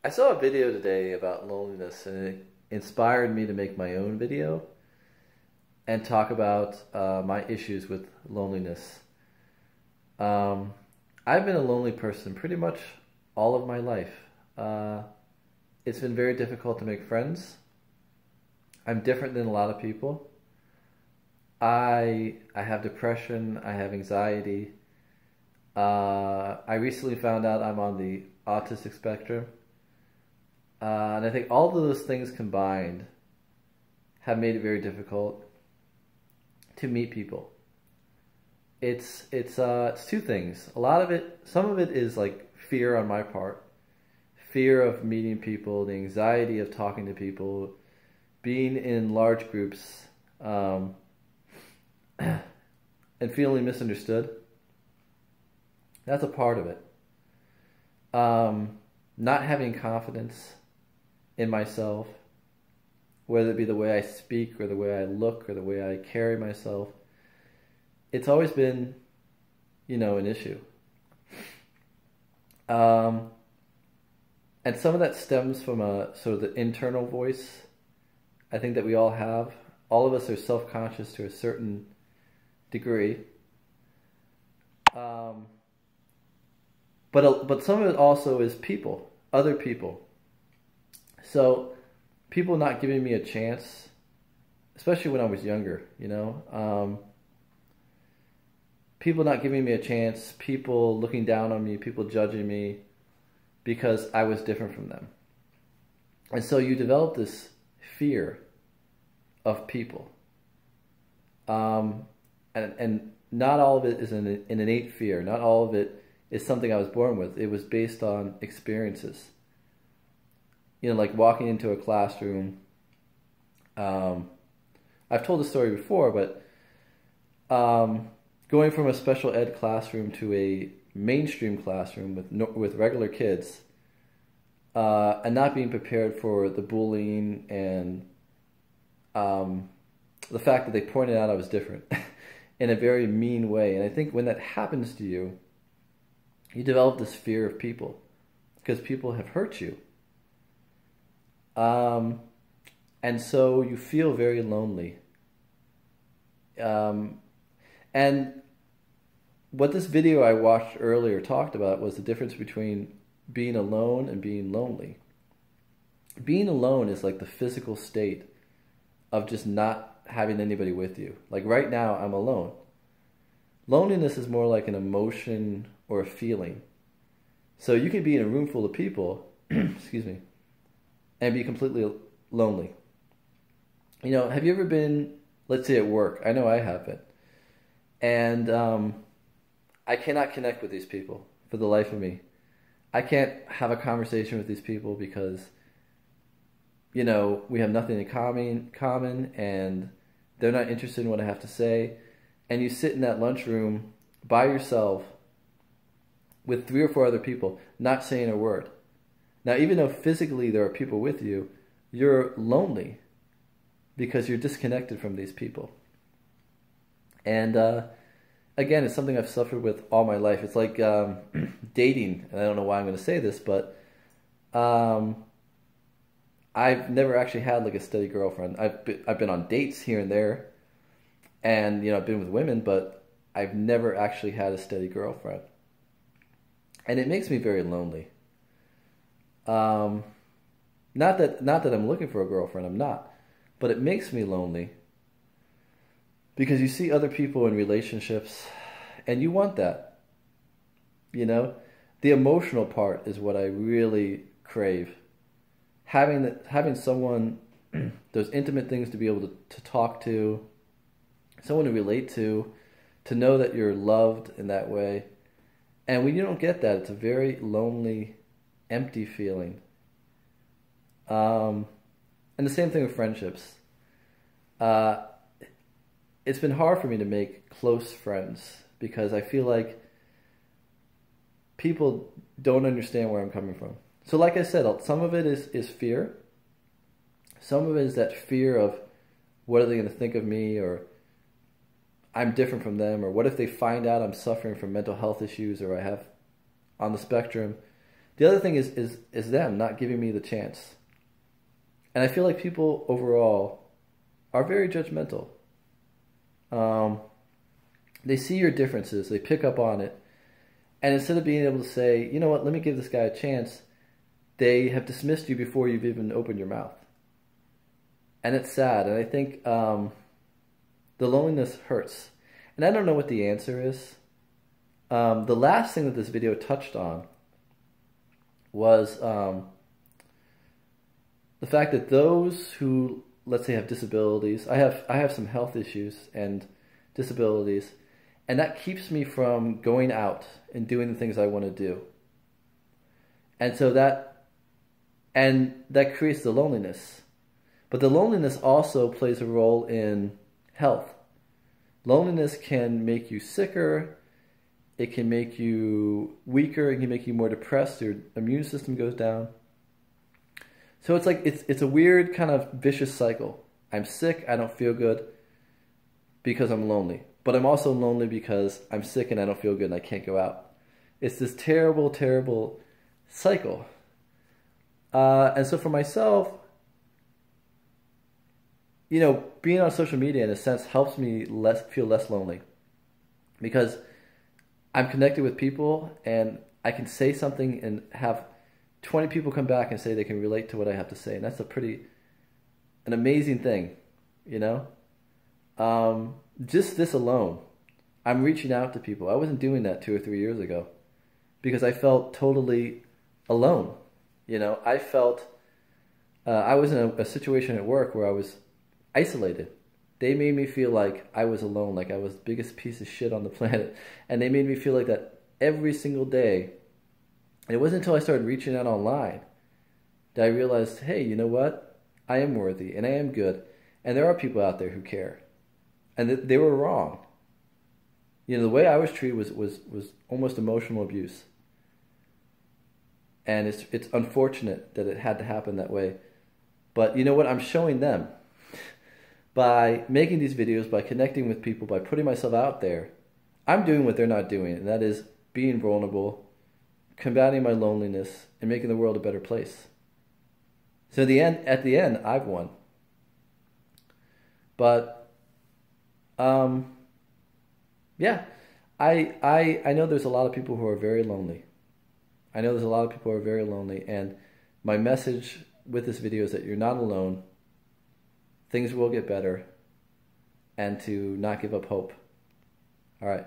I saw a video today about loneliness and it inspired me to make my own video and talk about my issues with loneliness. Um, I've been a lonely person pretty much all of my life. Uh, it's been very difficult to make friends. I'm different than a lot of people. I have depression. I have anxiety. I recently found out I'm on the autistic spectrum. And I think all of those things combined have made it very difficult to meet people. It's two things. A lot of it, some of it is like fear on my part, fear of meeting people, the anxiety of talking to people, being in large groups, and feeling misunderstood. That's a part of it. Not having confidence in myself, whether it be the way I speak or the way I look or the way I carry myself. It's always been, an issue. And some of that stems from a sort of the internal voice I think that we all have. All of us are self-conscious to a certain degree. But some of it also is people, other people. So people not giving me a chance, especially when I was younger, people not giving me a chance, people looking down on me, people judging me because I was different from them. And so you develop this fear of people. And not all of it is an innate fear. Not all of it is something I was born with. It was based on experiences. Like walking into a classroom. I've told the story before, but going from a special ed classroom to a mainstream classroom with regular kids, and not being prepared for the bullying and the fact that they pointed out I was different in a very mean way. And I think when that happens to you, you develop this fear of people because people have hurt you. And so you feel very lonely. And what this video I watched earlier talked about was the difference between being alone and being lonely. Being alone is like the physical state of just not having anybody with you. Like right now, I'm alone. Loneliness is more like an emotion or a feeling. So you can be in a room full of people, excuse me, and be completely lonely. Have you ever been, let's say at work? I know I have been. And I cannot connect with these people for the life of me. I can't have a conversation with these people because, we have nothing in common and they're not interested in what I have to say. And you sit in that lunchroom by yourself with 3 or 4 other people, not saying a word. Now, even though physically there are people with you, you're lonely because you're disconnected from these people. And again, it's something I've suffered with all my life. It's like dating, and I don't know why I'm going to say this, but I've never actually had like a steady girlfriend. I've been on dates here and there, and I've been with women, but I've never actually had a steady girlfriend, and it makes me very lonely. Not that I'm looking for a girlfriend. I'm not, but it makes me lonely because you see other people in relationships, and you want that. The emotional part is what I really crave. Having someone, those intimate things to be able to talk to, someone to relate to know that you're loved in that way. And when you don't get that, it's a very lonely, empty feeling. And the same thing with friendships. It's been hard for me to make close friends because I feel like people don't understand where I'm coming from. So like I said, some of it is fear. Some of it is that fear of what are they going to think of me, or I'm different from them, or what if they find out I'm suffering from mental health issues or I have on the spectrum. The other thing is them not giving me the chance. And I feel like people overall are very judgmental. They see your differences, they pick up on it, and instead of being able to say, you know what, let me give this guy a chance, they have dismissed you before you've even opened your mouth. And it's sad, and I think the loneliness hurts. And I don't know what the answer is. The last thing that this video touched on was the fact that those who, let's say, have disabilities, I have some health issues and disabilities, and that keeps me from going out and doing the things I want to do. And so that creates the loneliness. But the loneliness also plays a role in health. Loneliness can make you sicker, it can make you weaker, it can make you more depressed, your immune system goes down. So it's like, it's a weird kind of vicious cycle. I'm sick, I don't feel good because I'm lonely. But I'm also lonely because I'm sick and I don't feel good and I can't go out. It's this terrible, terrible cycle. And so for myself, you know, being on social media in a sense helps me feel less lonely. Because I'm connected with people and I can say something and have 20 people come back and say they can relate to what I have to say. And that's an amazing thing, you know? Just this alone, I'm reaching out to people. I wasn't doing that 2 or 3 years ago because I felt totally alone. You know, I felt, I was in a situation at work where I was isolated. They made me feel like I was alone, like I was the biggest piece of shit on the planet. And they made me feel like that every single day. And it wasn't until I started reaching out online that I realized, hey, you know what? I am worthy and I am good. And there are people out there who care. And they were wrong. You know, the way I was treated was almost emotional abuse. And it's unfortunate that it had to happen that way. But you know what? I'm showing them. By making these videos, by connecting with people, by putting myself out there, I'm doing what they're not doing. And that is being vulnerable, combating my loneliness, and making the world a better place. So at the end, I've won. But yeah, I know there's a lot of people who are very lonely. I know there's a lot of people who are very lonely, and my message with this video is that you're not alone. Things will get better, and to not give up hope. All right.